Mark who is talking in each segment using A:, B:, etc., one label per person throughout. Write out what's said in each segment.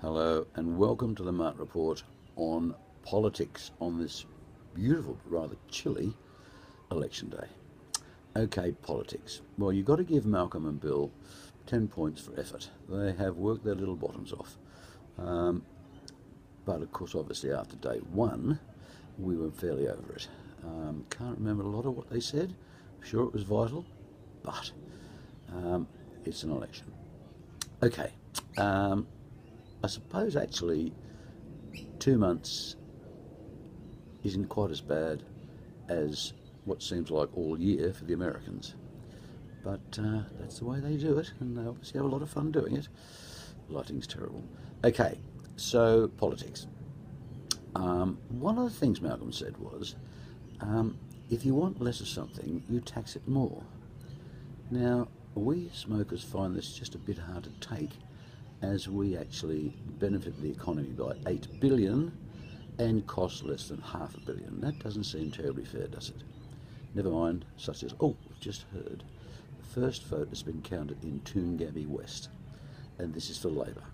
A: Hello and welcome to the Mart report on politics on this beautiful but rather chilly election day. Okay, politics. Well, you've got to give Malcolm and Bill 10 points for effort. They have worked their little bottoms off. But of course, obviously after day one, we were fairly over it. Can't remember a lot of what they said. I'm sure it was vital, but it's an election. Okay. I suppose actually 2 months isn't quite as bad as what seems like all year for the Americans. But that's the way they do it, and they obviously have a lot of fun doing it. Lighting's terrible. Okay, so politics. One of the things Malcolm said was, if you want less of something, you tax it more. Now, we smokers find this just a bit hard to take, as we actually benefit the economy by 8 billion and cost less than $500 million. That doesn't seem terribly fair, does it? Never mind, such as, we've just heard, the first vote has been counted in Toongabbie West, and this is for Labor.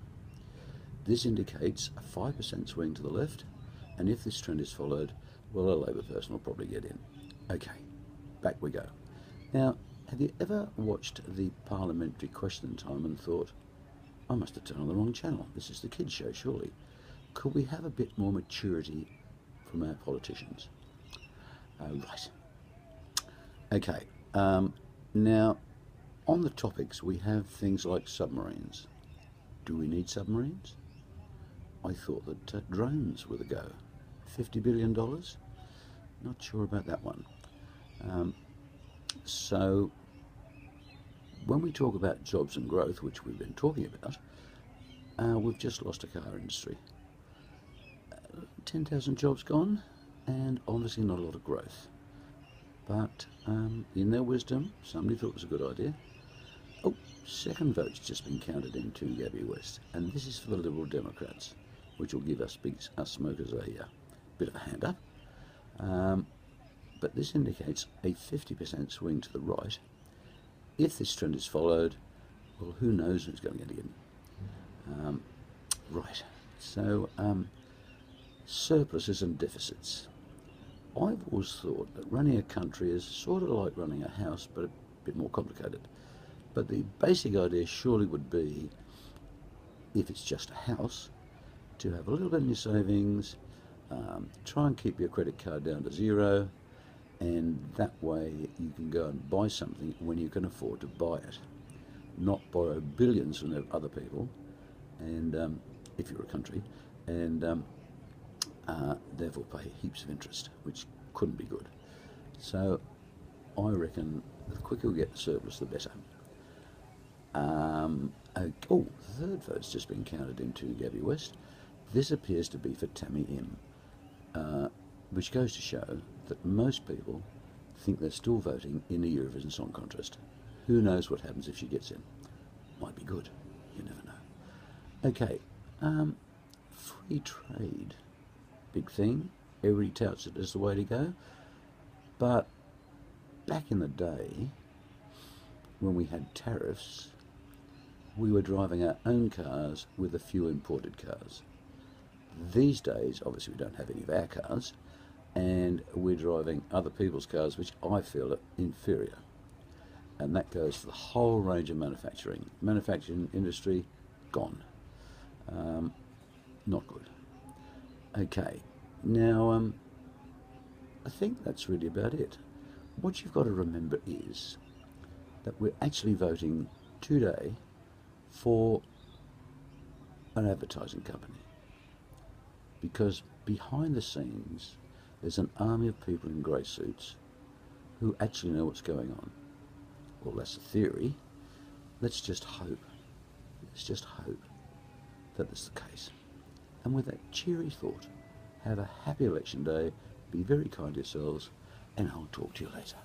A: This indicates a 5% swing to the left, and if this trend is followed, well, a Labor person will probably get in. Okay, back we go. Now, have you ever watched the parliamentary question time and thought, I must have turned on the wrong channel. This is the kids' show, surely. Could we have a bit more maturity from our politicians? Right. Okay. Now, on the topics, we have things like submarines. Do we need submarines? I thought that drones were the go. $50 billion? Not sure about that one. So, when we talk about jobs and growth, which we've been talking about, we've just lost a car industry. 10,000 jobs gone, and obviously not a lot of growth. But in their wisdom, somebody thought it was a good idea. Second vote's just been counted in Toongabbie West, and this is for the Liberal Democrats, which will give us smokers a bit of a hand up. But this indicates a 50% swing to the right. If this trend is followed, well, who knows who's going to get in. Right, so surpluses and deficits. I've always thought that running a country is sort of like running a house, but a bit more complicated. But the basic idea surely would be, if it's just a house, to have a little bit in your savings, try and keep your credit card down to zero, and that way you can go and buy something when you can afford to buy it, not borrow billions from other people, and if you're a country, and therefore pay heaps of interest, which couldn't be good. So I reckon the quicker we get the surplus, the better. The third vote's just been counted in Toongabbie West. This appears to be for Tammy M, which goes to show that most people think they're still voting in the Eurovision Song Contest. Who knows what happens if she gets in? Might be good. You never know. Okay, free trade. Big thing. Everybody touts it as the way to go. But back in the day, when we had tariffs, we were driving our own cars with a few imported cars. These days, obviously we don't have any of our cars, and we're driving other people's cars, which I feel are inferior. And that goes for the whole range of manufacturing. Manufacturing industry, gone. Not good. Okay, now I think that's really about it. What you've got to remember is that we're actually voting today for an advertising company, because behind the scenes there's an army of people in grey suits who actually know what's going on. Well, that's a theory. Let's just hope that that's the case. And with that cheery thought, have a happy election day, be very kind to yourselves, and I'll talk to you later.